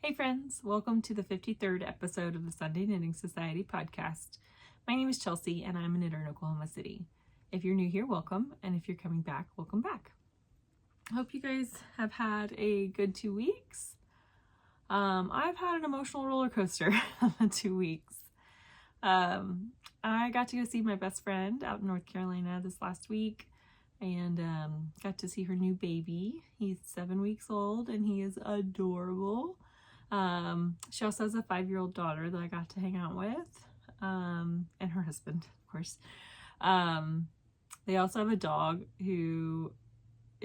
Hey friends, welcome to the 53rd episode of the Sunday Knitting Society podcast. My name is Chelsea and I'm a knitter in Oklahoma City. If you're new here, welcome, and if you're coming back, welcome back. I hope you guys have had a good 2 weeks. I've had an emotional roller coaster of 2 weeks. I got to go see my best friend out in North Carolina this last week and got to see her new baby. He's 7 weeks old and he is adorable. She also has a 5-year-old daughter that I got to hang out with, and her husband, of course. They also have a dog who,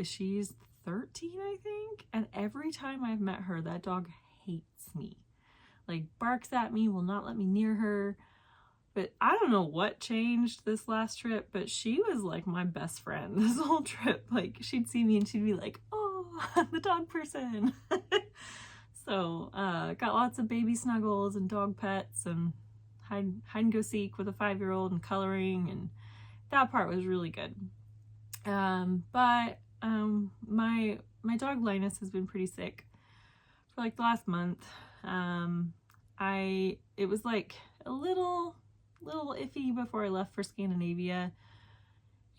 she's 13, I think, and every time I've met her, that dog hates me. Like, barks at me, will not let me near her. But I don't know what changed this last trip, but she was like my best friend this whole trip. Like, she'd see me and she'd be like, oh, I'm the dog person. So, got lots of baby snuggles and dog pets and hide and go seek with a 5-year-old and coloring, and that part was really good. But my dog Linus has been pretty sick for like the last month. It was like a little iffy before I left for Scandinavia.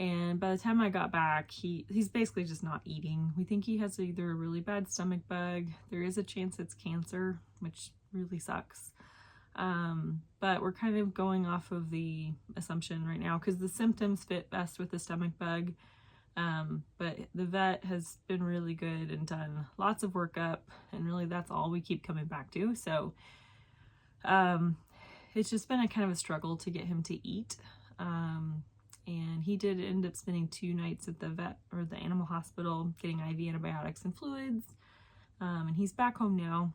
And by the time I got back, he's basically just not eating. We think he has either a really bad stomach bug. There is a chance it's cancer, which really sucks. But we're kind of going off of the assumption right now because the symptoms fit best with the stomach bug. But the vet has been really good and done lots of workup, and really that's all we keep coming back to. So it's just been a kind of a struggle to get him to eat. And he did end up spending 2 nights at the vet or the animal hospital getting IV antibiotics and fluids. And he's back home now,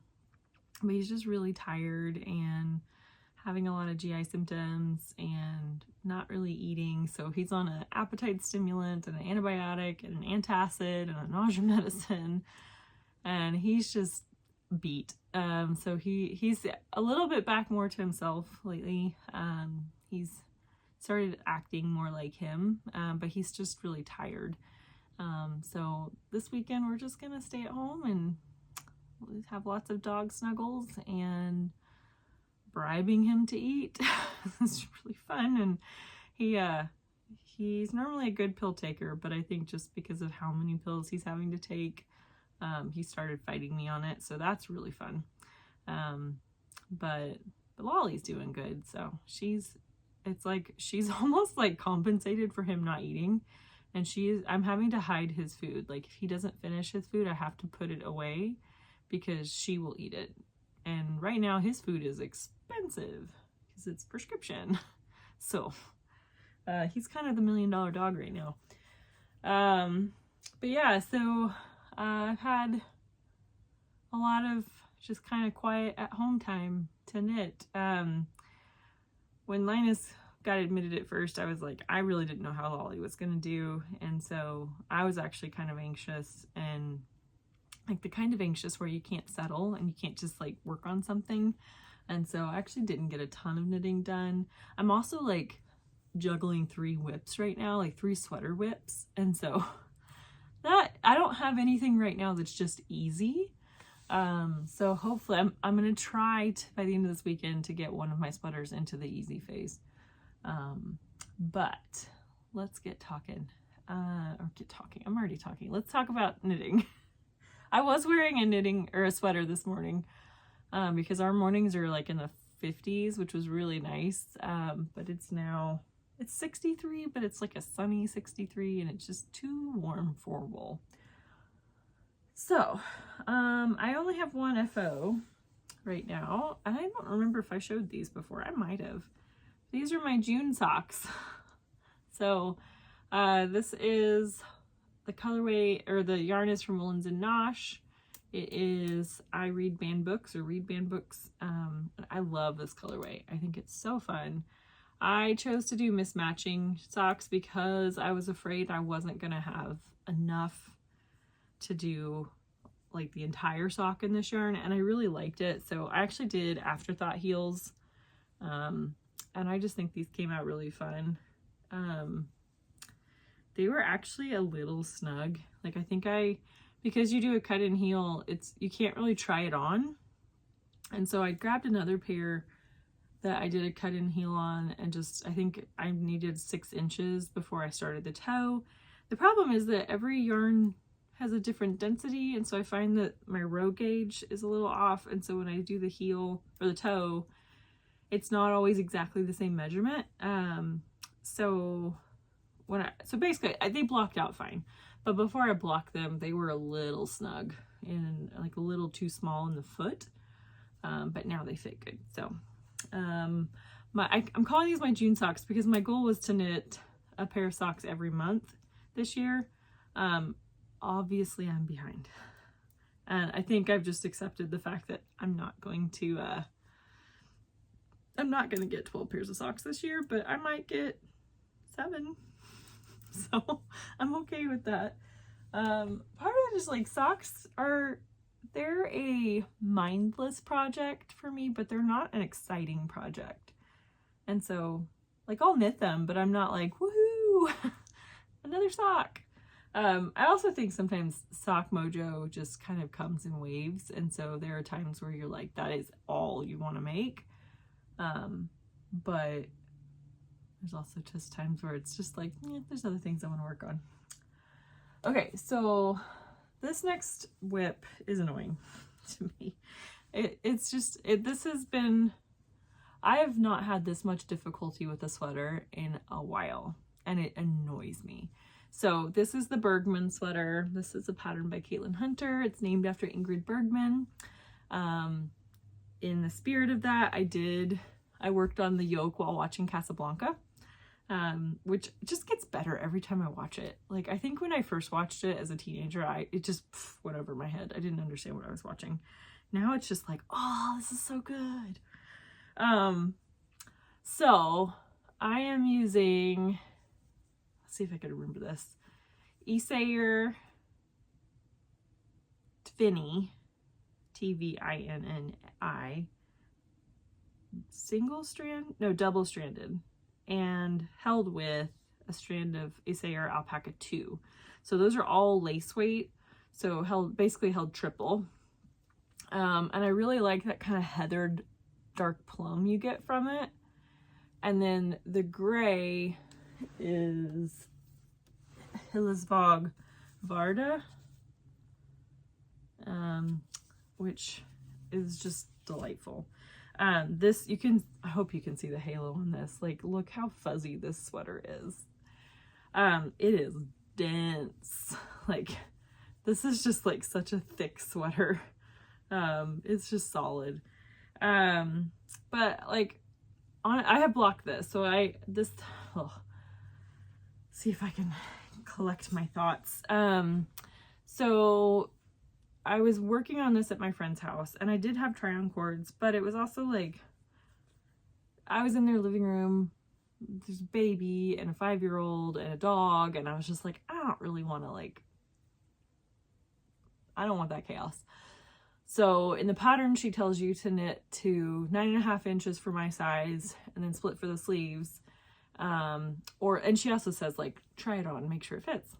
but he's just really tired and having a lot of GI symptoms and not really eating. So he's on an appetite stimulant and an antibiotic and an antacid and a nausea medicine, and he's just beat. So he's a little bit back more to himself lately. He's started acting more like him, but he's just really tired. So this weekend we're just gonna stay at home and have lots of dog snuggles and bribing him to eat. It's really fun, and he's normally a good pill taker, but I think just because of how many pills he's having to take, he started fighting me on it, so that's really fun. But Lolly's doing good, so it's like she's almost like compensated for him not eating, and I'm having to hide his food. Like, if he doesn't finish his food, I have to put it away because she will eat it. And right now his food is expensive because it's prescription. So he's kind of the $1 million dog right now. But yeah, so I've had a lot of just kind of quiet at home time to knit. When Linus got admitted at first, I was like, I really didn't know how Lolly was going to do. And so I was actually kind of anxious, and like the kind of anxious where you can't settle and you can't just like work on something. And so I actually didn't get a ton of knitting done. I'm also like juggling 3 whips right now, like 3 sweater whips. And so that I don't have anything right now that's just easy. So hopefully I'm going to try by the end of this weekend to get one of my sweaters into the easy phase. But let's get talking, I'm already talking. Let's talk about knitting. I was wearing a sweater this morning, because our mornings are like in the 50s, which was really nice. But it's 63, but it's like a sunny 63, and it's just too warm for wool. So, I only have one FO right now. I don't remember if I showed these before. I might have. These are my June socks. So, this is the colorway, or the yarn is from Woolens and Nosh. It is I Read Band Books, or Read Band Books. I love this colorway. I think it's so fun. I chose to do mismatching socks because I was afraid I wasn't gonna have enough to do like the entire sock in this yarn, and I really liked it. So I actually did afterthought heels, and I just think these came out really fun. They were actually a little snug. Like, I think because you do a cut-in heel, you can't really try it on And so I grabbed another pair that I did a cut and heel on, and I think I needed 6 inches before I started the toe. The problem is that every yarn has a different density, and so I find that my row gauge is a little off, and so when I do the heel or the toe, it's not always exactly the same measurement. So basically they blocked out fine, but before I blocked them, they were a little snug and like a little too small in the foot. But now they fit good. So I'm calling these my June socks because my goal was to knit a pair of socks every month this year. Obviously I'm behind, and I think I've just accepted the fact that I'm not going to get 12 pairs of socks this year, but I might get 7. So I'm okay with that. Part of it is like socks they're a mindless project for me, but they're not an exciting project. And so like I'll knit them, but I'm not like, woohoo, another sock. I also think sometimes sock mojo just kind of comes in waves. And so there are times where you're like, that is all you want to make. But there's also just times where it's just like, there's other things I want to work on. Okay, so this next whip is annoying to me. I have not had this much difficulty with a sweater in a while, and it annoys me. So this is the Bergman sweater. This is a pattern by Caitlin Hunter. It's named after Ingrid Bergman. In the spirit of that, I worked on the yoke while watching Casablanca, which just gets better every time I watch it. Like, I think when I first watched it as a teenager, it just went over my head. I didn't understand what I was watching. Now it's just like, oh, this is so good. So I am using, let's see if I can remember this, Isayer Tvinni, Tvinni, double-stranded, and held with a strand of Isayer Alpaca 2. So those are all lace weight, so basically held triple. And I really like that kind of heathered dark plum you get from it. And then the gray is Hillesvåg Varda, which is just delightful. I hope you can see the halo on this. Like, look how fuzzy this sweater is. It is dense. Like, this is just like such a thick sweater. It's just solid. But like, I have blocked this. So see if I can collect my thoughts. So I was working on this at my friend's house, and I did have try-on cords, but it was also like, I was in their living room, there's a baby and a 5-year-old and a dog, and I was just like, I don't really want to I don't want that chaos. So in the pattern, she tells you to knit to 9.5 inches for my size, and then split for the sleeves. And she also says, like, try it on, make sure it fits.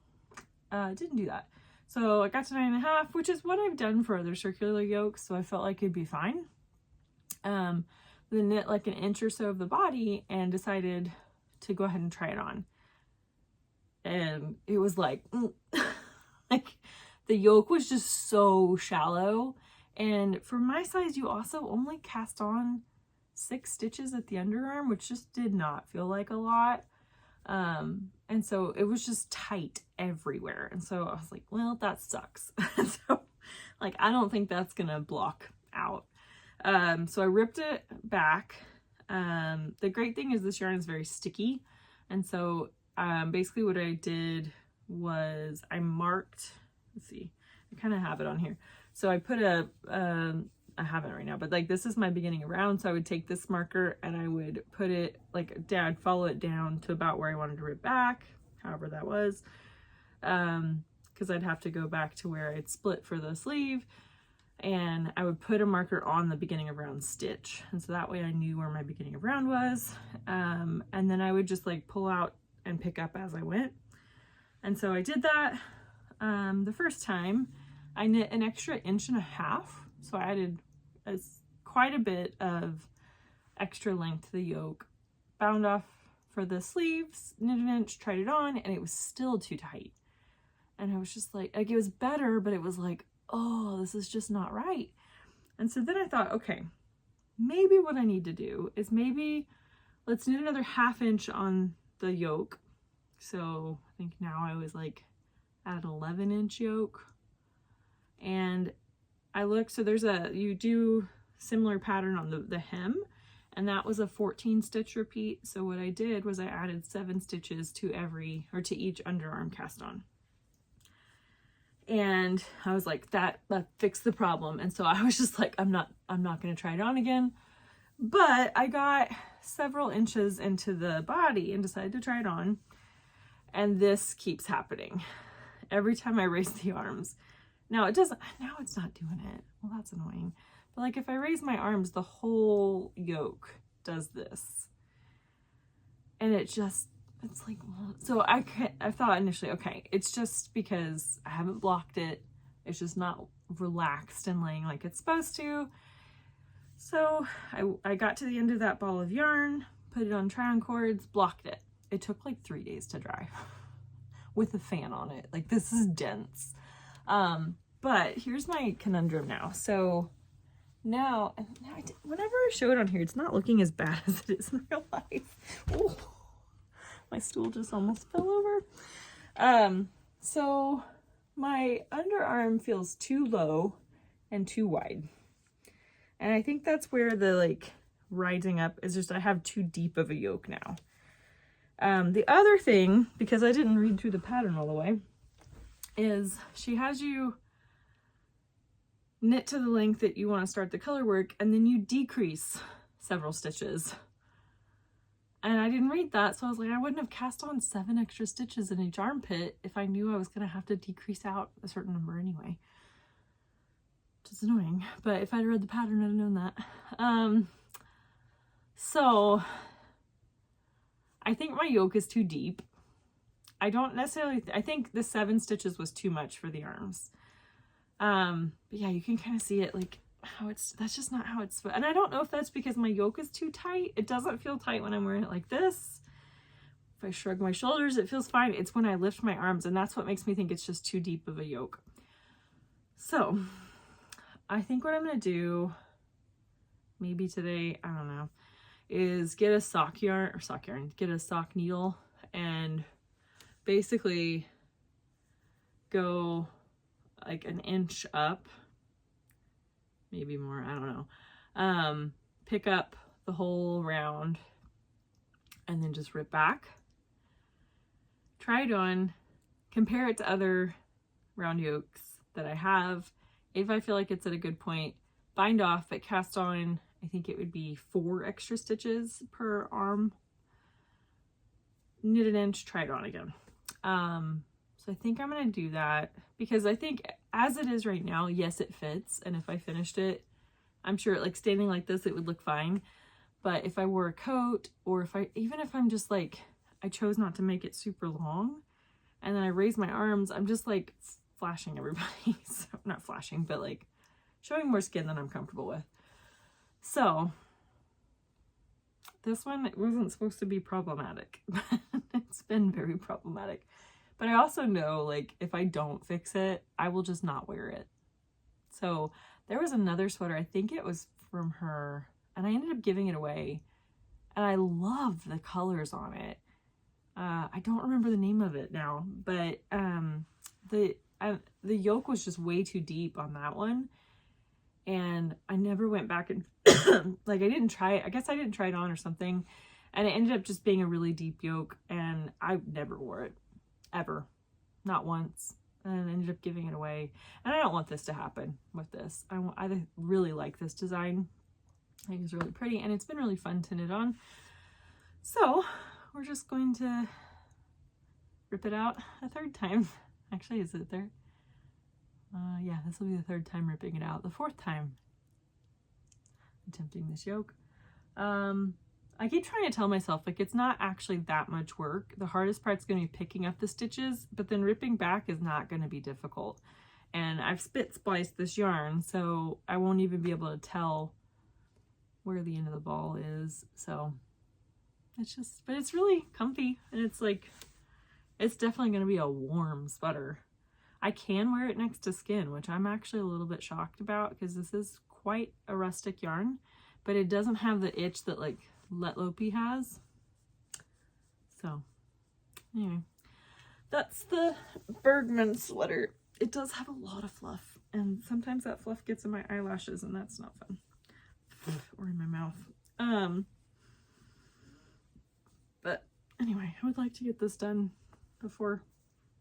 Didn't do that. So I got to 9.5, which is what I've done for other circular yokes, so I felt like it'd be fine. Then knit like an inch or so of the body and decided to go ahead and try it on. And it was like, like the yoke was just so shallow. And for my size, you also only cast on 6 stitches at the underarm, which just did not feel like a lot. And so it was just tight everywhere. And so I was like, well, that sucks. So like, I don't think that's gonna block out. So I ripped it back. The great thing is this yarn is very sticky. And so, basically what I did was I marked, let's see, I kind of have it on here. So I put I haven't right now, but like, this is my beginning of round. So I would take this marker and I would put it like down, follow it down to about where I wanted to rip back, however that was. Cause I'd have to go back to where I'd split for the sleeve, and I would put a marker on the beginning of round stitch. And so that way I knew where my beginning of round was. And then I would just like pull out and pick up as I went. And so I did that. The first time I knit an extra 1.5 inches. So I added a quite a bit of extra length to the yoke, bound off for the sleeves, knit an inch, tried it on, and it was still too tight. And I was just like it was better, but it was like, oh, this is just not right. And so then I thought, okay, maybe what I need to do is maybe let's knit another 1/2 inch on the yoke. So I think now I was like at an 11-inch yoke. And I looked, so you do similar pattern on the hem, and that was a 14 stitch repeat. So what I did was I added 7 stitches to each underarm cast on. And I was like, that fixed the problem. And so I was just like, I'm not going to try it on again. But I got several inches into the body and decided to try it on. And this keeps happening every time I raise the arms. Now it's not doing it. Well, that's annoying. But like if I raise my arms, the whole yoke does this. And it's like, so I thought initially, okay, it's just because I haven't blocked it. It's just not relaxed and laying like it's supposed to. So I got to the end of that ball of yarn, put it on try-on cords, blocked it. It took like 3 days to dry with a fan on it. Like, this is dense. But here's my conundrum now. So now whenever I show it on here, it's not looking as bad as it is in real life. Ooh, my stool just almost fell over. So my underarm feels too low and too wide. And I think that's where the like rising up is just, I have too deep of a yoke now. The other thing, because I didn't read through the pattern all the way, is she has you knit to the length that you want to start the color work, and then you decrease several stitches. And I didn't read that, so I was like, I wouldn't have cast on 7 extra stitches in each armpit if I knew I was going to have to decrease out a certain number anyway. Which is annoying, but if I'd read the pattern, I'd have known that. So I think my yoke is too deep. I don't necessarily, I think the 7 stitches was too much for the arms. But yeah, you can kind of see it like how that's just not how it's, and I don't know if that's because my yoke is too tight. It doesn't feel tight when I'm wearing it like this. If I shrug my shoulders, it feels fine. It's when I lift my arms, and that's what makes me think it's just too deep of a yoke. So I think what I'm going to do, maybe today, I don't know, is get a get a sock needle and basically go like an inch up, maybe more, I don't know, pick up the whole round and then just rip back, try it on, compare it to other round yokes that I have. If I feel like it's at a good point, bind off, but cast on, I think it would be 4 extra stitches per arm, knit an inch, try it on again. So I think I'm going to do that, because I think as it is right now, yes, it fits. And if I finished it, I'm sure like standing like this, it would look fine. But if I wore a coat, or even if I'm just like, I chose not to make it super long, and then I raise my arms, I'm just like flashing everybody. So, not flashing, but like showing more skin than I'm comfortable with. So this one, it wasn't supposed to be problematic, but it's been very problematic. But I also know, like, if I don't fix it, I will just not wear it. So there was another sweater, I think it was from her, and I ended up giving it away. And I love the colors on it. I don't remember the name of it now, but the yoke was just way too deep on that one. And I never went back and, like, I guess I didn't try it on or something. And it ended up just being a really deep yoke, and I never wore it. Ever. Not once. And I ended up giving it away. And I don't want this to happen with this. I really like this design. I think it's really pretty, and it's been really fun to knit on. So we're just going to rip it out a 3rd time. Actually, is it third? Yeah, this will be the 3rd time ripping it out. The 4th time attempting this yoke. I keep trying to tell myself, like, it's not actually that much work. The hardest part's going to be picking up the stitches, but then ripping back is not going to be difficult. And I've split spliced this yarn, so I won't even be able to tell where the end of the ball is. So it's just, but it's really comfy, and it's like, it's definitely going to be a warm sweater. I can wear it next to skin, which I'm actually a little bit shocked about because this is quite a rustic yarn, but it doesn't have the itch that like Let Lopi has. So anyway, that's the Bergman sweater. It does have a lot of fluff, and sometimes that fluff gets in my eyelashes, and that's not fun. Or in my mouth. But anyway, I would like to get this done before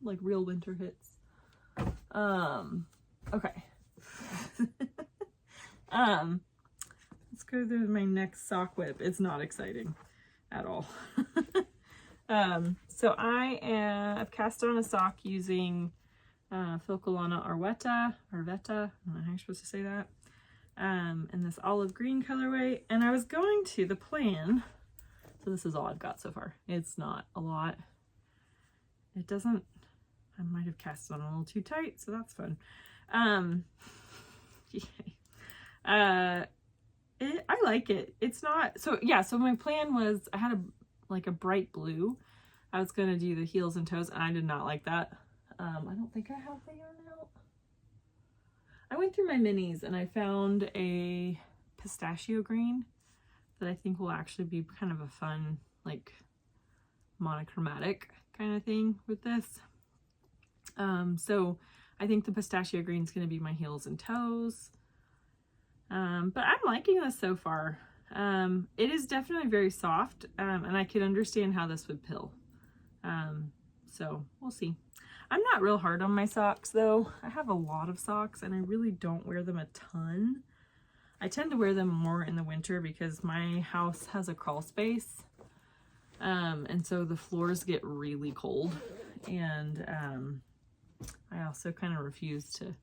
like real winter hits. Okay. Let's go through my next sock whip. It's not exciting at all. So I've cast on a sock using Filcolana Arvetta, I don't know how you're supposed to say that, in this olive green colorway. And I was going to, the plan, so this is all I've got so far. It's not a lot. It doesn't, I might have cast it on a little too tight, so that's fun. I like it. It's not, so yeah, so my plan was, I had like a bright blue. I was going to do the heels and toes, and I did not like that. I don't think I have the yarn out. I went through my minis and I found a pistachio green that I think will actually be kind of a fun, like, monochromatic kind of thing with this. So I think the pistachio green is going to be my heels and toes. But I'm liking this so far. It is definitely very soft, and I could understand how this would pill. So we'll see. I'm not real hard on my socks though. I have a lot of socks and I really don't wear them a ton. I tend to wear them more in the winter because my house has a crawl space. And so the floors get really cold, and I also kind of refuse to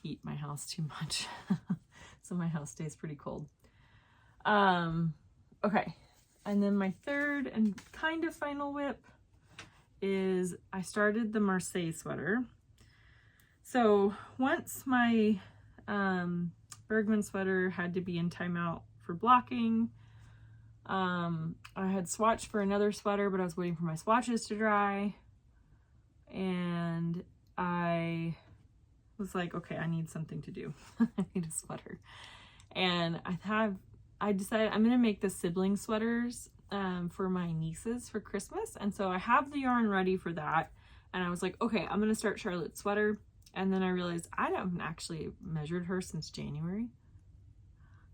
heat my house too much. So my house stays pretty cold. Okay. And then my third and kind of final whip is I started the Marseille sweater. So once my Bergman sweater had to be in timeout for blocking, I had swatched for another sweater, but I was waiting for my swatches to dry, and I was like, okay, I need something to do. I need a sweater. And I decided I'm going to make the sibling sweaters for my nieces for Christmas. And so I have the yarn ready for that. And I was like, okay, I'm going to start Charlotte's sweater. And then I realized I haven't actually measured her since January.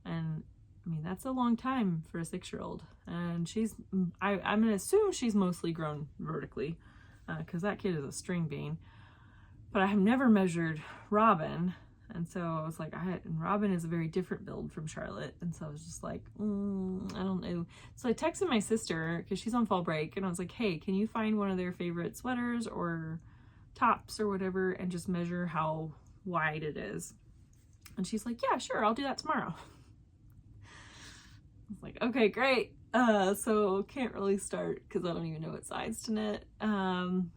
And I mean, that's a long time for a 6-year-old. And I'm going to assume she's mostly grown vertically, because that kid is a string bean. But I have never measured Robin. And so I was like, and Robin is a very different build from Charlotte. And so I was just like, I don't know. So I texted my sister because she's on fall break, and I was like, hey, can you find one of their favorite sweaters or tops or whatever and just measure how wide it is? And she's like, yeah, sure, I'll do that tomorrow. I was like, okay, great. So can't really start because I don't even know what size to knit. And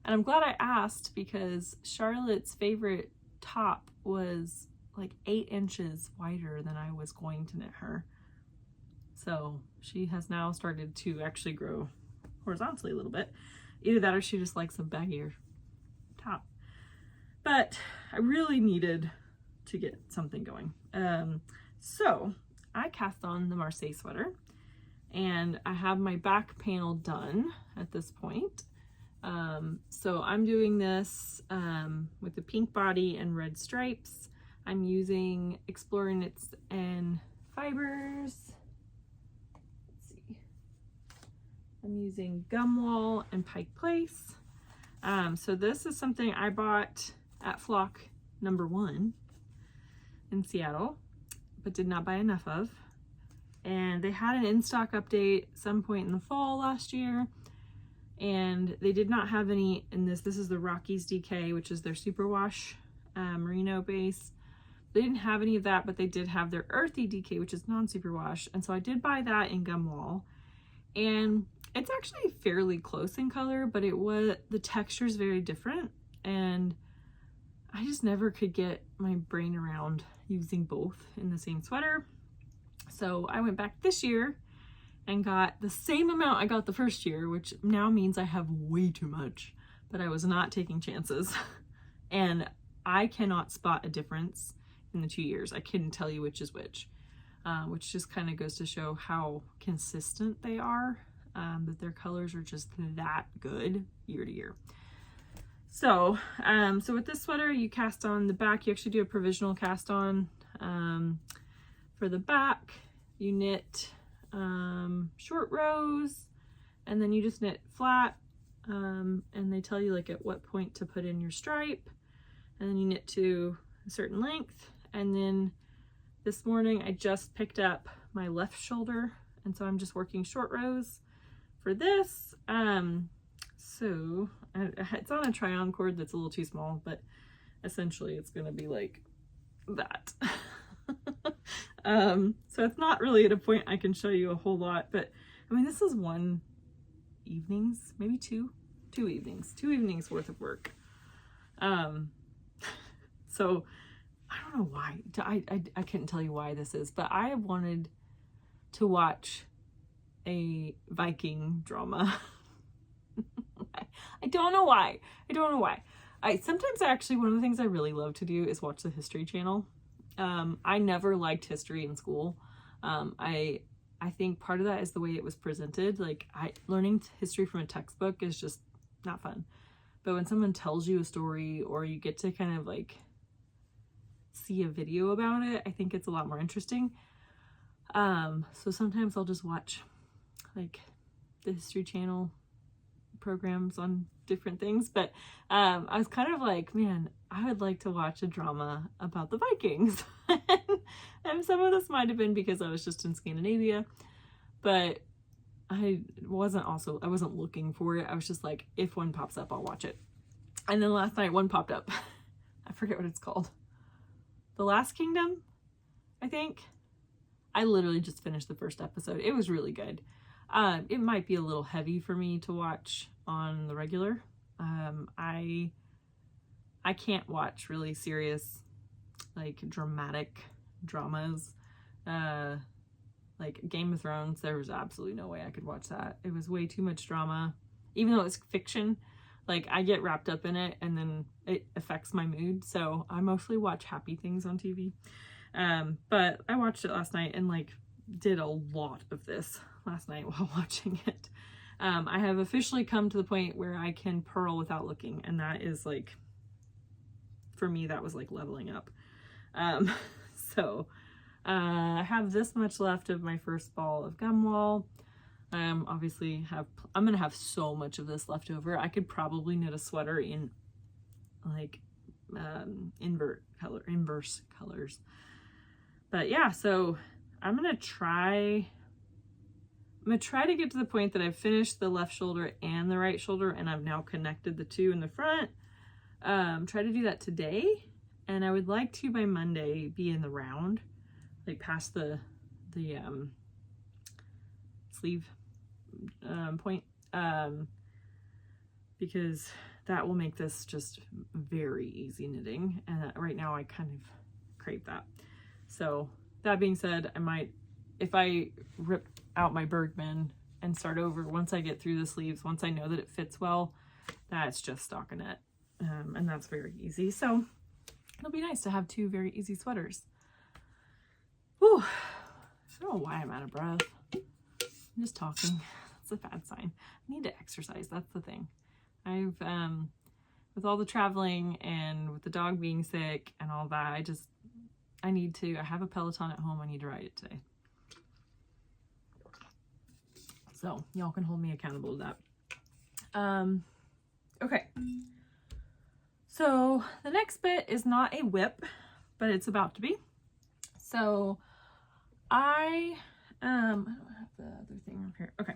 I'm glad I asked because Charlotte's favorite top was like 8 inches wider than I was going to knit her. So she has now started to actually grow horizontally a little bit. Either that or she just likes a baggier top. But I really needed to get something going. So I cast on the Marseille sweater, and I have my back panel done at this point. So I'm doing this with the pink body and red stripes. I'm using Explorer Knits and Fibers. Let's see. I'm using Gumwall and Pike Place. So this is something I bought at Flock #1 in Seattle, but did not buy enough of. And they had an in-stock update some point in the fall last year. And they did not have any in this. This is the Rockies DK, which is their superwash merino base. They didn't have any of that, but they did have their earthy DK, which is non-superwash. And so I did buy that in Gumwall. And it's actually fairly close in color, but the texture is very different. And I just never could get my brain around using both in the same sweater. So I went back this year and got the same amount I got the first year, which now means I have way too much, but I was not taking chances. And I cannot spot a difference in the 2 years. I couldn't tell you which is which just kind of goes to show how consistent they are, that their colors are just that good year to year. So, so with this sweater, you cast on the back. You actually do a provisional cast on. For the back, you knit short rows, and then you just knit flat, and they tell you like at what point to put in your stripe, and then you knit to a certain length. And then this morning I just picked up my left shoulder, and so I'm just working short rows for this. So it's on a try-on cord that's a little too small, but essentially it's gonna be like that. So it's not really at a point I can show you a whole lot, but I mean, this is one evening's, maybe two evenings worth of work. So I don't know why, I couldn't tell you why this is, but I have wanted to watch a Viking drama. I don't know why. Sometimes actually, one of the things I really love to do is watch the History Channel. I never liked history in school. I think part of that is the way it was presented. Like, learning history from a textbook is just not fun. But when someone tells you a story, or you get to kind of like see a video about it, I think it's a lot more interesting. So sometimes I'll just watch like the History Channel programs on different things, but I was kind of like, man, I would like to watch a drama about the Vikings. And some of this might have been because I was just in Scandinavia, but I wasn't looking for it. I was just like, if one pops up, I'll watch it. And then last night one popped up. I forget what it's called. The Last Kingdom, I think. I literally just finished the first episode. It was really good. It might be a little heavy for me to watch on the regular. I can't watch really serious, like, dramatic dramas. Like Game of Thrones, there was absolutely no way I could watch that. It was way too much drama. Even though it's fiction, like, I get wrapped up in it and then it affects my mood. So I mostly watch happy things on TV. But I watched it last night and like did a lot of this last night while watching it. I have officially come to the point where I can purl without looking, and that is like, for me, that was like leveling up. So I have this much left of my first ball of gum wall. Obviously I'm gonna have so much of this left over. I could probably knit a sweater in like inverse colors. But yeah, so I'm gonna try to get to the point that I've finished the left shoulder and the right shoulder, and I've now connected the two in the front. Try to do that today, and I would like to by Monday be in the round, like past the sleeve point, because that will make this just very easy knitting, and right now I kind of crave that. So that being said, I might, if I rip out my Bergman and start over once I get through the sleeves, once I know that it fits well, that's just stockinette, and that's very easy. So it'll be nice to have two very easy sweaters. Whew. I don't know why I'm out of breath. I'm just talking. That's a bad sign. I need to exercise. That's the thing. I've with all the traveling and with the dog being sick and all that, I have a Peloton at home. I need to ride it today. So y'all can hold me accountable to that. Okay. So the next bit is not a whip, but it's about to be. So I don't have the other thing up here. Okay.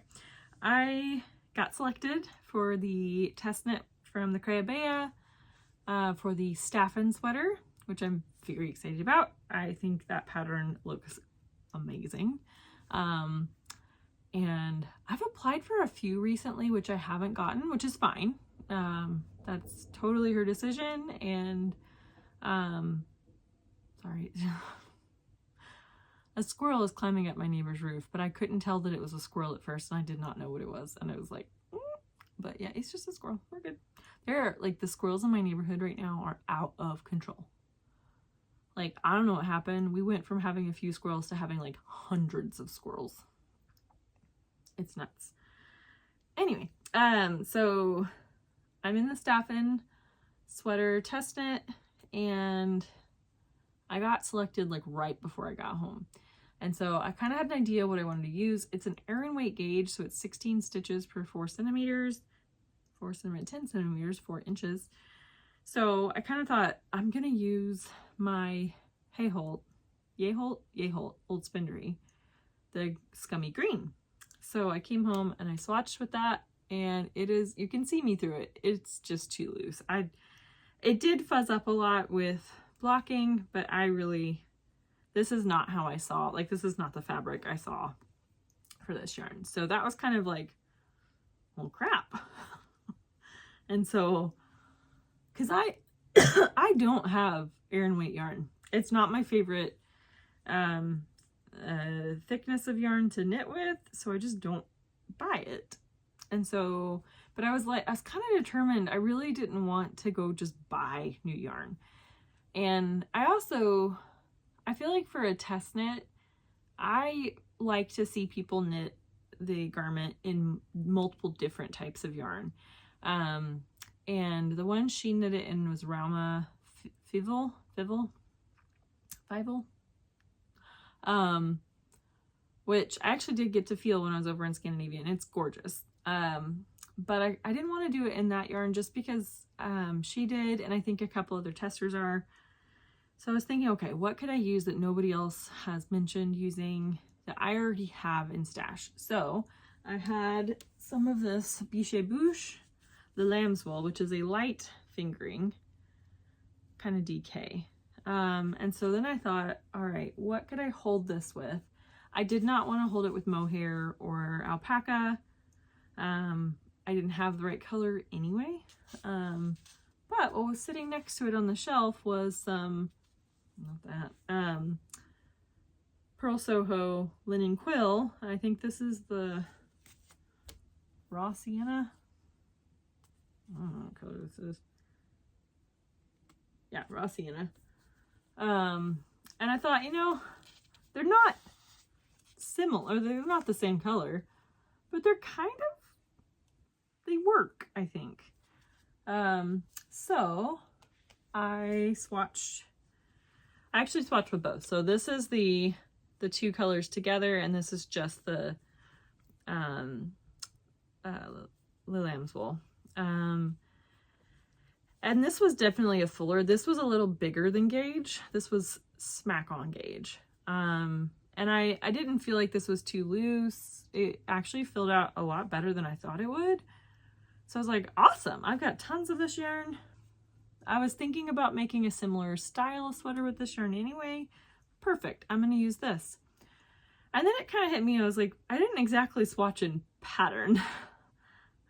I got selected for the test knit from the Crayabea for the Staffen sweater, which I'm very excited about. I think that pattern looks amazing. And I've applied for a few recently, which I haven't gotten, which is fine. That's totally her decision. And, sorry. a squirrel is climbing up my neighbor's roof, but I couldn't tell that it was a squirrel at first, and I did not know what it was. And I was like, but yeah, it's just a squirrel. We're good. There are, like, the squirrels in my neighborhood right now are out of control. Like, I don't know what happened. We went from having a few squirrels to having like hundreds of squirrels. It's nuts. Anyway, so I'm in the Staffen sweater test knit, and I got selected like right before I got home. And so I kind of had an idea what I wanted to use. It's an Aran weight gauge, so it's 16 stitches per 4 centimeters, 10 centimeters, 4 inches. So I kind of thought I'm going to use my Yeholt Old Spindery, the Scummy Green. So I came home and I swatched with that, and it is, you can see me through it. It's just too loose. It did fuzz up a lot with blocking, but this is not how I saw, like, this is not the fabric I saw for this yarn. So that was kind of like, well, crap. And so, because I don't have Aran weight yarn. It's not my favorite thickness of yarn to knit with, so I just don't buy it. And so, but I was kind of determined. I really didn't want to go just buy new yarn. And I feel like for a test knit, I like to see people knit the garment in multiple different types of yarn. And the one she knit it in was Rauma Fivel, which I actually did get to feel when I was over in Scandinavia, and it's gorgeous. But I didn't want to do it in that yarn just because she did, and I think a couple other testers are. So I was thinking, okay, what could I use that nobody else has mentioned using that I already have in stash? So I had some of this Biche Bouche, the lamb's wool, which is a light fingering, kind of DK. And so then I thought, all right, what could I hold this with? I did not want to hold it with mohair or alpaca. I didn't have the right color anyway. But what was sitting next to it on the shelf was some, not that, Pearl Soho linen quill. I think this is the raw sienna. I don't know what color this is. Yeah, raw sienna. And I thought, you know, they're not similar, they're not the same color, but they're kind of, they work, I think. So I actually swatched with both. So this is the two colors together, and this is just the lamb's wool. And this was definitely a fuller. This was a little bigger than gauge. This was smack on gauge. And I didn't feel like this was too loose. It actually filled out a lot better than I thought it would. So I was like, awesome, I've got tons of this yarn. I was thinking about making a similar style of sweater with this yarn anyway. Perfect, I'm gonna use this. And then it kind of hit me, I was like, I didn't exactly swatch in pattern.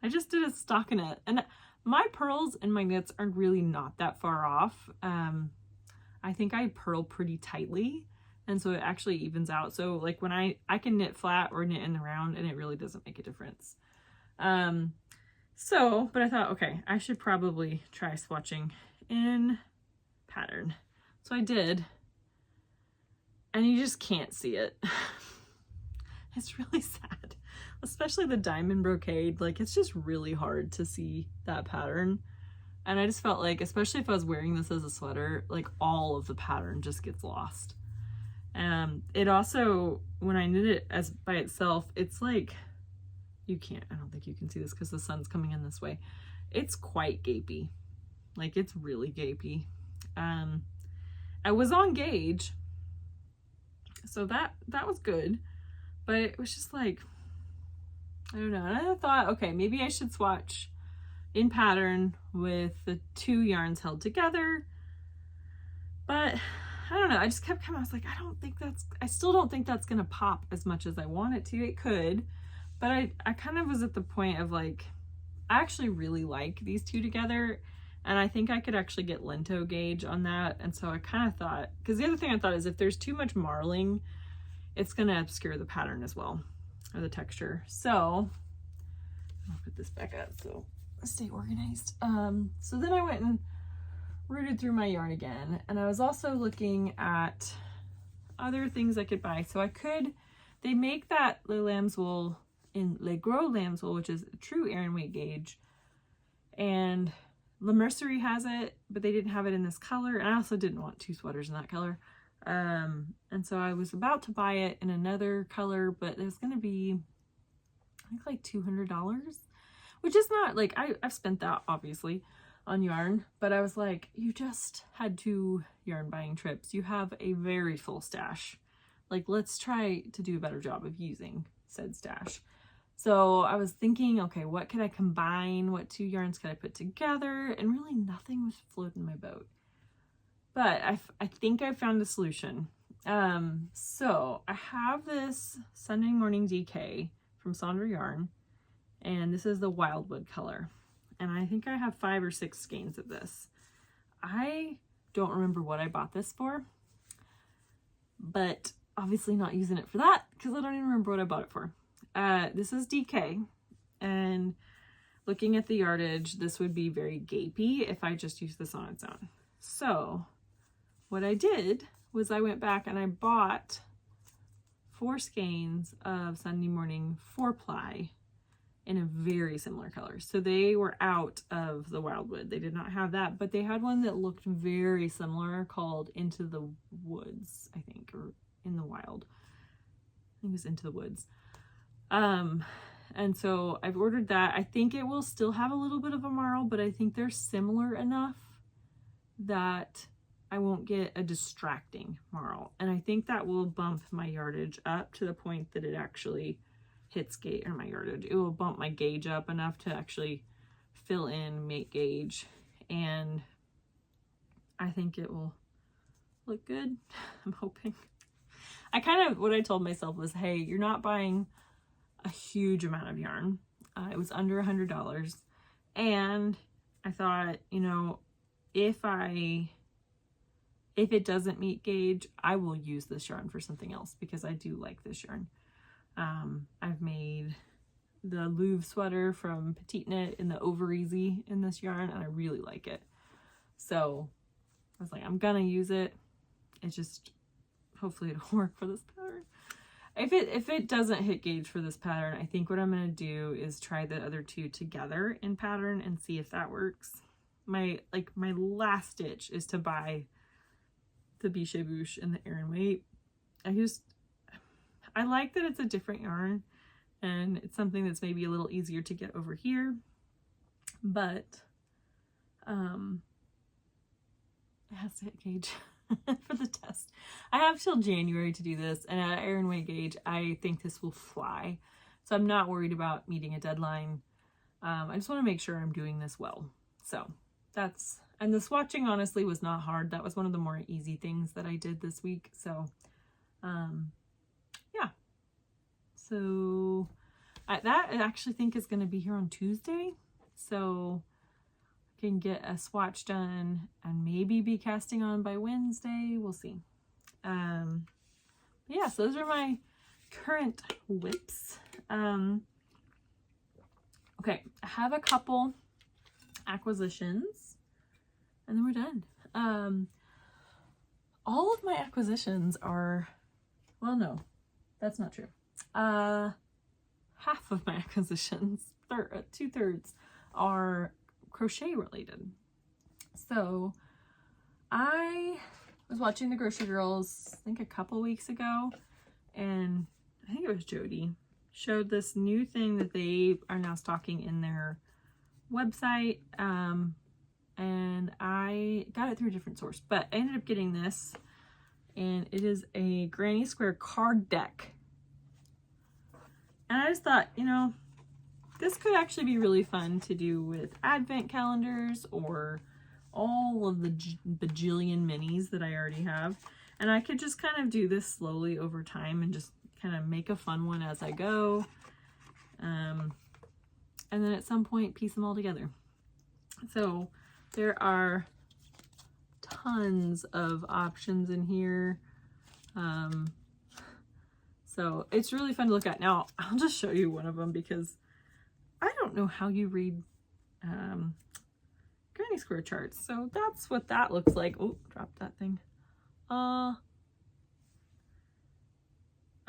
I just did a stockinette. And my pearls and my knits are really not that far off. I think I purl pretty tightly, and so it actually evens out. So like when I can knit flat or knit in the round, and it really doesn't make a difference. But I thought, okay, I should probably try swatching in pattern. So I did, and you just can't see it. It's really sad, especially the diamond brocade. Like, it's just really hard to see that pattern. And I just felt like, especially if I was wearing this as a sweater, like all of the pattern just gets lost. It also, when I knit it as by itself, it's like, you can't, I don't think you can see this because the sun's coming in this way. It's quite gapey. Like, it's really gapey. I was on gauge, so that was good, but it was just like, I don't know. And I thought, okay, maybe I should swatch in pattern with the two yarns held together. But I don't know. I just kept coming. I was like, I still don't think that's going to pop as much as I want it to. It could, but I kind of was at the point of like, I actually really like these two together. And I think I could actually get lento gauge on that. And so I kind of thought, because the other thing I thought is if there's too much marling it's going to obscure the pattern as well, or the texture. So I'll put this back up so I stay organized. So then I went and rooted through my yarn again, and I was also looking at other things I could buy. So they make that Le Lamb's Wool in Le Gros Lamb's Wool, which is a true Aran weight gauge, and La Mercerie has it, but they didn't have it in this color, and I also didn't want 2 sweaters in that color. And so I was about to buy it in another color, but it was going to be, I think, like $200, which is not like, I've spent that obviously on yarn, but I was like, you just had 2 yarn buying trips. You have a very full stash. Like, let's try to do a better job of using said stash. So I was thinking, okay, what could I combine? What 2 yarns could I put together? And really nothing was floating my boat. But I think I found a solution. So I have this Sunday Morning DK from Sandra Yarn, and this is the Wildwood color. And I think I have 5 or 6 skeins of this. I don't remember what I bought this for, but obviously not using it for that because I don't even remember what I bought it for. This is DK, and looking at the yardage, this would be very gapey if I just used this on its own. So what I did was I went back and I bought 4 skeins of Sunday Morning 4-ply in a very similar color. So they were out of the Wildwood. They did not have that, but they had one that looked very similar called Into the Woods, I think, or In the Wild. I think it was Into the Woods. And so I've ordered that. I think it will still have a little bit of a marl, but I think they're similar enough that I won't get a distracting marl. And I think that will bump my yardage up to the point that it actually hits gauge, or my yardage. It will bump my gauge up enough to actually fill in, make gauge. And I think it will look good. I'm hoping. What I told myself was, hey, you're not buying a huge amount of yarn. It was under $100. And I thought, you know, if it doesn't meet gauge, I will use this yarn for something else because I do like this yarn. I've made the Louvre sweater from PetiteKnit in the Over Easy in this yarn, and I really like it. So I was like, I'm gonna use it. It just, hopefully it'll work for this pattern. If it doesn't hit gauge for this pattern, I think what I'm gonna do is try the other 2 together in pattern and see if that works. My last ditch is to buy the Biche Bouche and the Aran weight. I like that it's a different yarn and it's something that's maybe a little easier to get over here, but it has to hit gauge for the test. I have till January to do this, and at Aran weight gauge, I think this will fly. So I'm not worried about meeting a deadline. I just want to make sure I'm doing this well. So and the swatching honestly was not hard. That was one of the more easy things that I did this week. So, yeah. So that I actually think is going to be here on Tuesday. So I can get a swatch done and maybe be casting on by Wednesday. We'll see. Yeah, so those are my current whips. Okay, I have a couple acquisitions and then we're done. All of my acquisitions are, well, no, that's not true. Half of my acquisitions, 2/3 are crochet related. So I was watching the Grocery Girls, I think a couple weeks ago, and I think it was Jody showed this new thing that they are now stocking in their website. And I got it through a different source, but I ended up getting this, and it is a Granny Square card deck. And I just thought, you know, this could actually be really fun to do with advent calendars or all of the bajillion minis that I already have. And I could just kind of do this slowly over time and just kind of make a fun one as I go. And then at some point piece them all together. So there are tons of options in here. So it's really fun to look at. Now, I'll just show you one of them because I don't know how you read granny square charts. So that's what that looks like. Oh, dropped that thing. I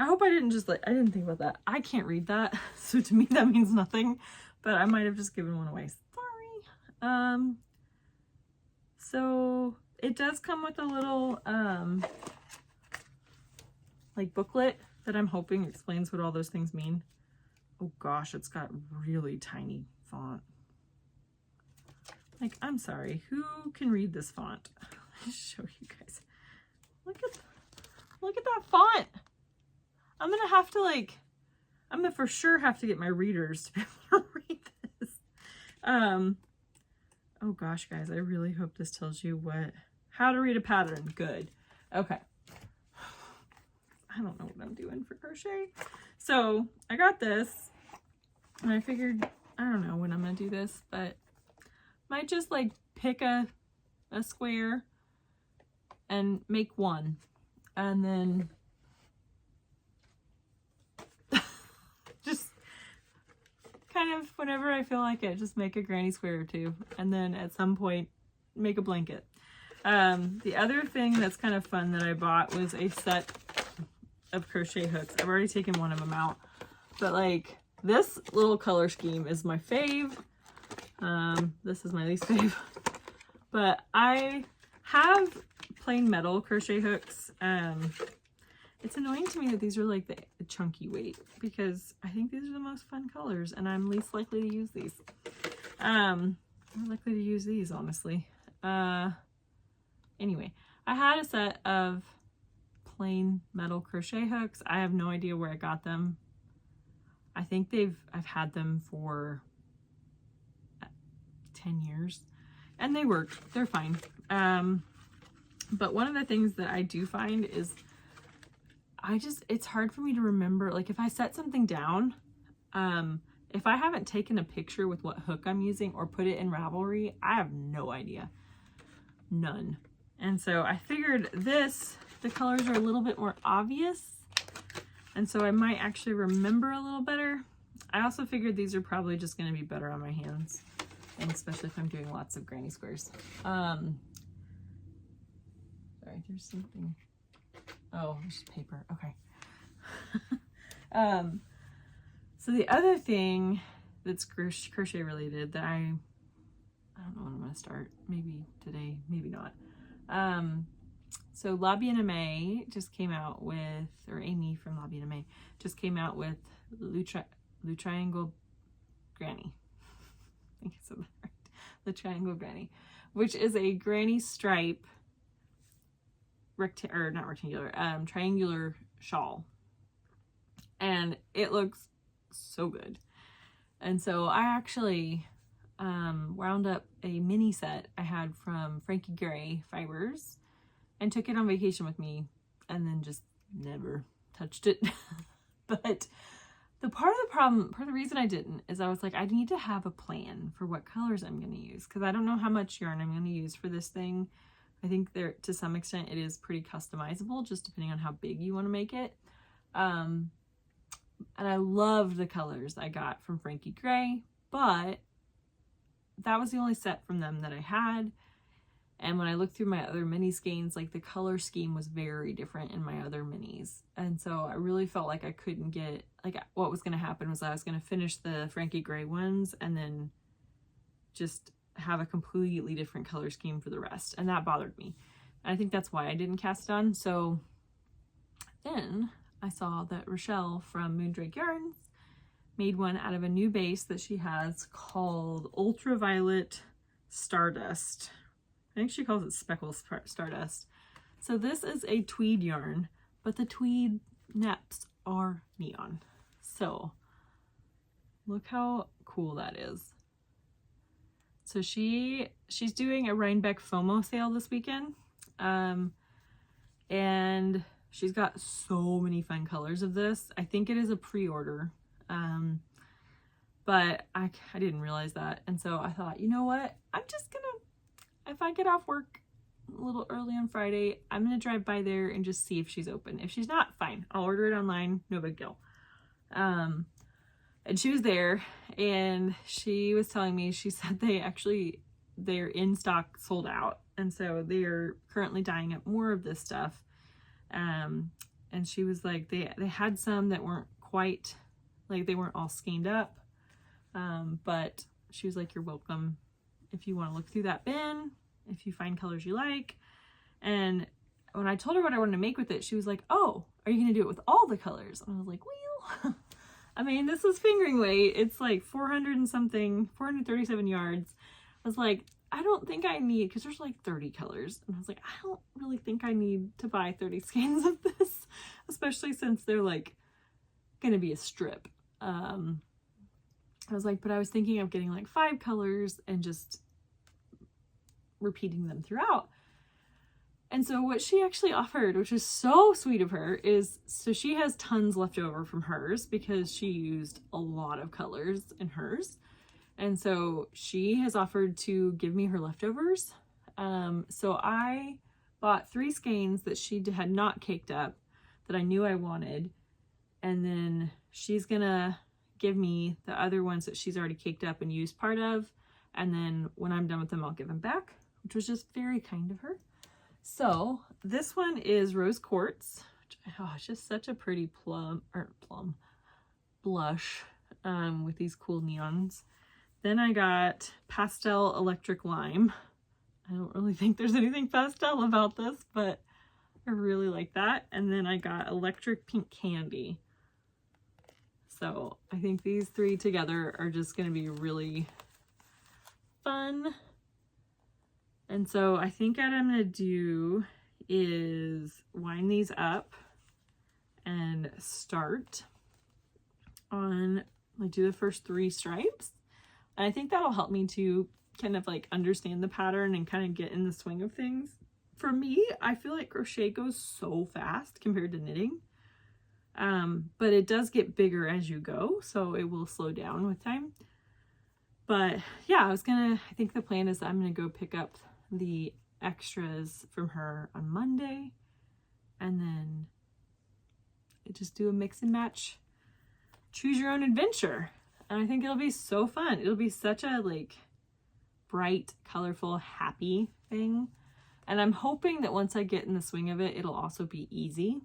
hope I didn't just I didn't think about that. I can't read that. So to me, that means nothing, but I might have just given one away. Sorry. So it does come with a little, like booklet that I'm hoping explains what all those things mean. Oh gosh, it's got really tiny font. Like, I'm sorry, who can read this font? Let me show you guys. Look at that font. I'm gonna have to I'm gonna for sure have to get my readers to be able to read this. Oh gosh, guys, I really hope this tells you how to read a pattern. Good. Okay. I don't know what I'm doing for crochet. So I got this and I figured, I don't know when I'm gonna do this, but might just pick a square and make one, and then just kind of whenever I feel like it, just make a granny square or two, and then at some point make a blanket. The other thing that's kind of fun that I bought was a set of crochet hooks. I've already taken one of them out, but this little color scheme is my fave. This is my least fave, but I have plain metal crochet hooks. It's annoying to me that these are the chunky weight, because I think these are the most fun colors and I'm least likely to use these. I'm likely to use these, honestly. Anyway, I had a set of plain metal crochet hooks. I have no idea where I got them. I think I've had them for 10 years and they work. They're fine. But one of the things that I do find is it's hard for me to remember, if I set something down, if I haven't taken a picture with what hook I'm using or put it in Ravelry, I have no idea. None. And so I figured the colors are a little bit more obvious, and so I might actually remember a little better. I also figured these are probably just going to be better on my hands, and especially if I'm doing lots of granny squares. Sorry, there's something. Oh, there's paper. Okay. So the other thing that's crochet related that I don't know when I'm going to start. Maybe today, maybe not. So La Bien-Aimée just came out with, or Amy from La Bien-Aimée just came out with Le Triangle Granny. I think I said that right. Le Triangle Granny, which is a granny stripe triangular shawl. And it looks so good. And so I actually wound up a mini set I had from Frankie Gray Fibers and took it on vacation with me, and then just never touched it. But part of the reason I didn't is I was like, I need to have a plan for what colors I'm going to use, because I don't know how much yarn I'm going to use for this thing. I think to some extent it is pretty customizable, just depending on how big you want to make it. And I loved the colors I got from Frankie Gray, but that was the only set from them that I had. And when I looked through my other mini skeins, the color scheme was very different in my other minis. And so I really felt like I couldn't get, what was going to happen was I was going to finish the Frankie Gray ones and then just have a completely different color scheme for the rest. And that bothered me. And I think that's why I didn't cast it on. So then I saw that Rochelle from Moondrake Yarns made one out of a new base that she has called Ultraviolet Stardust. I think she calls it Speckle Stardust. So this is a tweed yarn, but the tweed neps are neon. So look how cool that is. So she's doing a Rhinebeck FOMO sale this weekend. And she's got so many fun colors of this. I think it is a pre-order. But I didn't realize that. And so I thought, you know what? I'm just gonna, if I get off work a little early on Friday. I'm going to drive by there and just see if she's open. If she's not, fine. I'll order it online. No big deal. And she was there and she was telling me, she said they're in stock, sold out. And so they're currently dyeing up more of this stuff. And she was like, they had some that weren't quite, like they weren't all skeined up. But she was like, you're welcome if you want to look through that bin, if you find colors you like. And when I told her what I wanted to make with it, she was like, oh, are you going to do it with all the colors? And I was like, well, I mean, this is fingering weight. It's like 400 and something, 437 yards. I was like, I don't think I need, because there's like 30 colors. And I was like, I don't really think I need to buy 30 skeins of this, especially since they're like going to be a strip. I was like, but I was thinking of getting like 5 colors and just repeating them throughout. And so what she actually offered, which is so sweet of her, is, so she has tons left over from hers because she used a lot of colors in hers. And so she has offered to give me her leftovers. So I bought 3 skeins that she had not caked up that I knew I wanted. And then she's gonna give me the other ones that she's already caked up and used part of. And then when I'm done with them, I'll give them back, which was just very kind of her. So this one is Rose Quartz. It's just such a pretty blush with these cool neons. Then I got Pastel Electric Lime. I don't really think there's anything pastel about this, but I really like that. And then I got Electric Pink Candy. So I think these 3 together are just going to be really fun. And so I think what I'm going to do is wind these up and start on, like, do the first 3 stripes. And I think that'll help me to kind of like understand the pattern and kind of get in the swing of things. For me, I feel like crochet goes so fast compared to knitting. But it does get bigger as you go, so it will slow down with time. But yeah, I think the plan is that I'm gonna go pick up the extras from her on Monday and then just do a mix and match, choose your own adventure. And I think it'll be so fun. It'll be such a like bright, colorful, happy thing. And I'm hoping that once I get in the swing of it, it'll also be easy.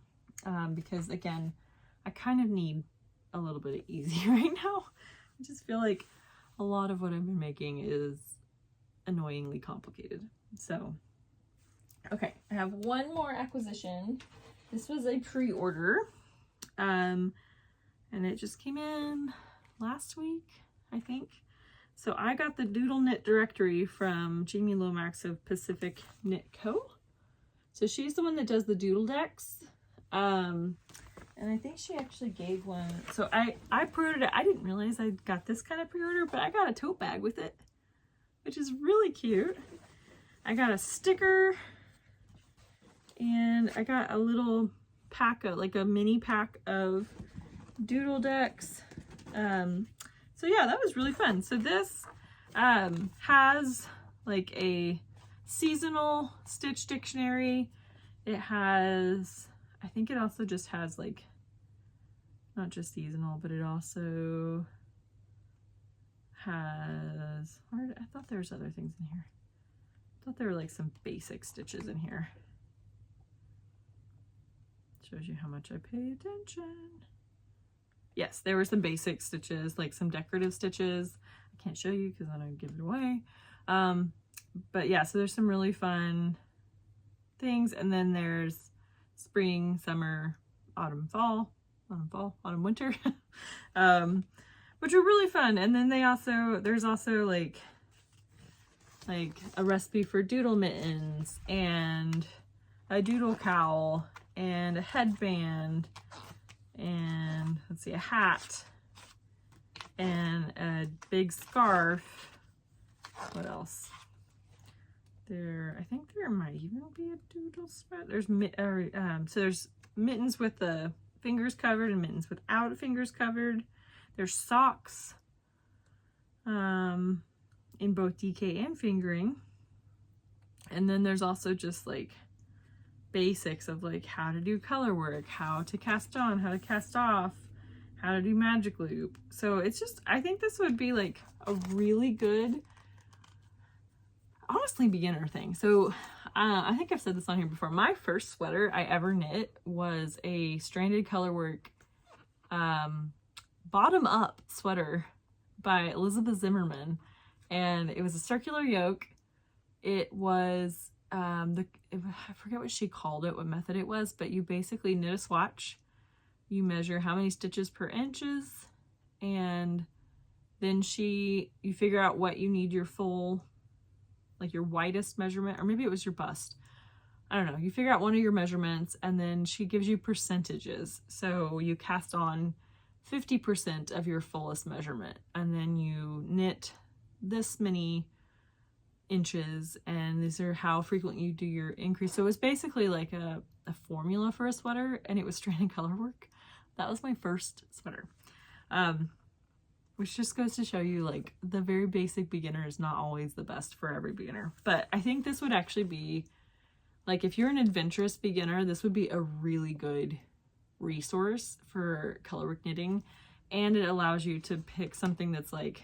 Because again, I kind of need a little bit of easy right now. I just feel like a lot of what I've been making is annoyingly complicated. So, okay, I have one more acquisition. This was a pre-order. And it just came in last week, I think. So I got the Doodle Knit directory from Jamie Lomax of PetiteKnit Co. So she's the one that does the doodle decks. And I think she actually gave one. So I pre-ordered it. I didn't realize I got this kind of pre-order, but I got a tote bag with it, which is really cute. I got a sticker and I got a little pack of, like a mini pack of doodle decks. So yeah, that was really fun. So this has like a seasonal stitch dictionary. It has, I think it also just has like, not just seasonal, but it also has, I thought there was other things in here. I thought there were like some basic stitches in here. Shows you how much I pay attention. Yes, there were some basic stitches, like some decorative stitches. I can't show you because then I'd give it away. But yeah, so there's some really fun things. And then there's spring, summer, autumn, winter, which are really fun. And then there's also like a recipe for doodle mittens and a doodle cowl and a headband and let's see, a hat and a big scarf. What else? I think there might even be a doodle sweat. There's so there's mittens with the fingers covered and mittens without fingers covered. There's socks in both DK and fingering. And then there's also just like basics of like how to do color work, how to cast on, how to cast off, how to do magic loop. So it's just, I think this would be like a really good, honestly, beginner thing. So I think I've said this on here before. My first sweater I ever knit was a stranded colorwork bottom up sweater by Elizabeth Zimmerman, and it was a circular yoke. It was I forget what she called it, what method it was, but you basically knit a swatch, you measure how many stitches per inches, and then you figure out what you need your full, like your widest measurement, or maybe it was your bust. I don't know. You figure out one of your measurements, and then she gives you percentages. So you cast on 50% of your fullest measurement, and then you knit this many inches, and these are how frequent you do your increase. So it was basically like a formula for a sweater, and it was stranded color work. That was my first sweater. Which just goes to show you, like, the very basic beginner is not always the best for every beginner. But I think this would actually be, like, if you're an adventurous beginner, this would be a really good resource for colorwork knitting. And it allows you to pick something that's like,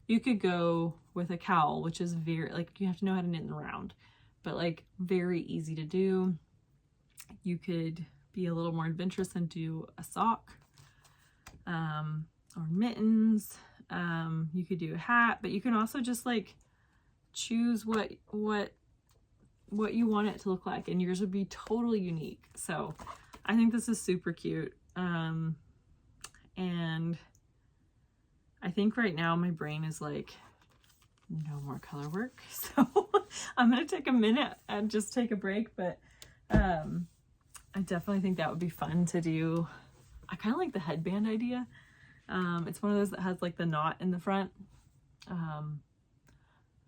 you could go with a cowl, which is very, like, you have to know how to knit in the round, but like very easy to do. You could be a little more adventurous and do a sock, or mittens. You could do a hat, but you can also just like choose what you want it to look like, and yours would be totally unique. So I think this is super cute. And I think right now my brain is like, no more color work. So I'm going to take a minute and just take a break. But I definitely think that would be fun to do. I kind of like the headband idea. It's one of those that has like the knot in the front. I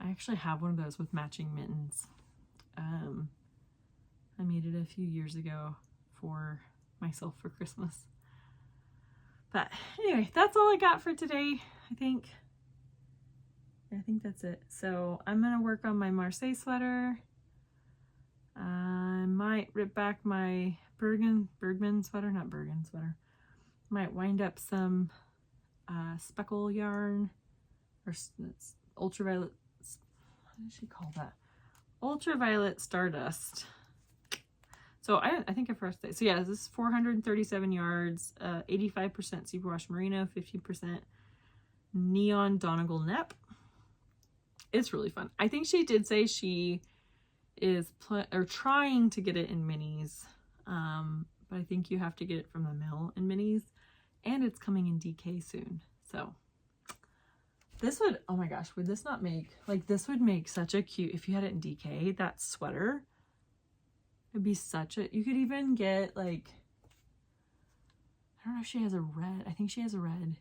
actually have one of those with matching mittens. I made it a few years ago for myself for Christmas. But anyway, that's all I got for today, I think. I think that's it. So I'm going to work on my Marseille sweater. I might rip back my Bergman sweater, not Bergen sweater. Might wind up some speckle yarn, or ultraviolet, what did she call that? Ultraviolet stardust. So I think I first say, so yeah, this is 437 yards, 85% superwash merino, 15% neon Donegal nep. It's really fun. I think she did say she is trying to get it in minis, but I think you have to get it from the mill in minis, and it's coming in DK soon. So this would, oh my gosh, would this not make, like, this would make such a cute, if you had it in DK, that sweater, it'd be such a, you could even get like, I don't know if she has a red, I think she has a red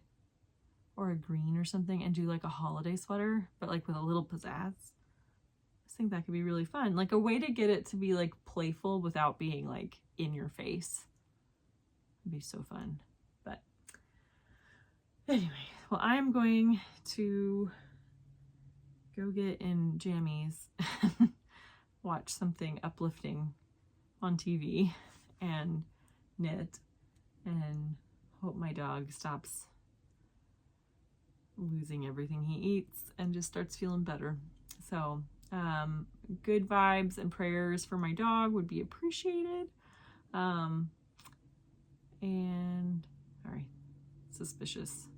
or a green or something, and do like a holiday sweater, but like with a little pizzazz. I think that could be really fun. Like a way to get it to be like playful without being like in your face. It'd be so fun. But anyway, well, I'm going to go get in jammies, watch something uplifting on TV, and knit, and hope my dog stops losing everything he eats and just starts feeling better. So good vibes and prayers for my dog would be appreciated. And all right, suspicious.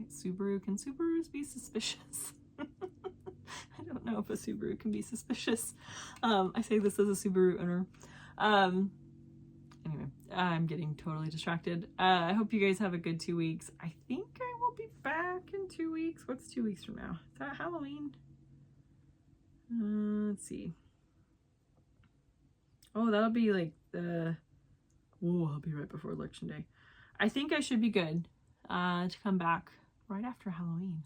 Like Subaru, can Subarus be suspicious? I don't know if a Subaru can be suspicious. I say this as a Subaru owner. Anyway, I'm getting totally distracted. I hope you guys have a good 2 weeks. I think I will be back in 2 weeks. What's 2 weeks from now? Is that Halloween? Let's see. Oh, that'll be like the, oh, I'll be right before Election Day. I think I should be good to come back right after Halloween.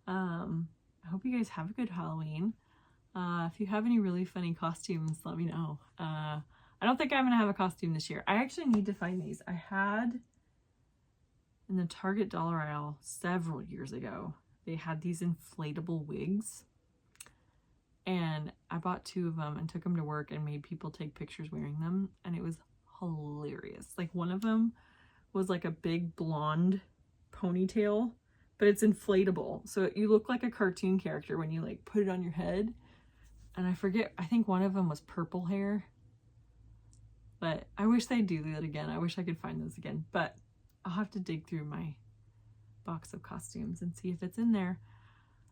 I hope you guys have a good Halloween. If you have any really funny costumes, let me know. I don't think I'm going to have a costume this year. I actually need to find these. I had in the Target dollar aisle several years ago, they had these inflatable wigs. And I bought 2 of them and took them to work and made people take pictures wearing them. And it was hilarious. Like one of them was like a big blonde ponytail, but it's inflatable. So you look like a cartoon character when you like put it on your head. And I forget, I think one of them was purple hair. But I wish they'd do that again. I wish I could find those again. But I'll have to dig through my box of costumes and see if it's in there.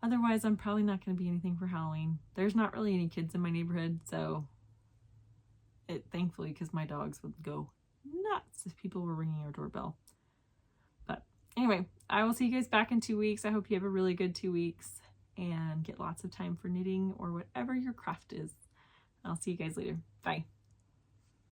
Otherwise, I'm probably not going to be anything for Halloween. There's not really any kids in my neighborhood, so thankfully, because my dogs would go nuts if people were ringing our doorbell. But anyway, I will see you guys back in 2 weeks. I hope you have a really good 2 weeks and get lots of time for knitting or whatever your craft is. I'll see you guys later. Bye.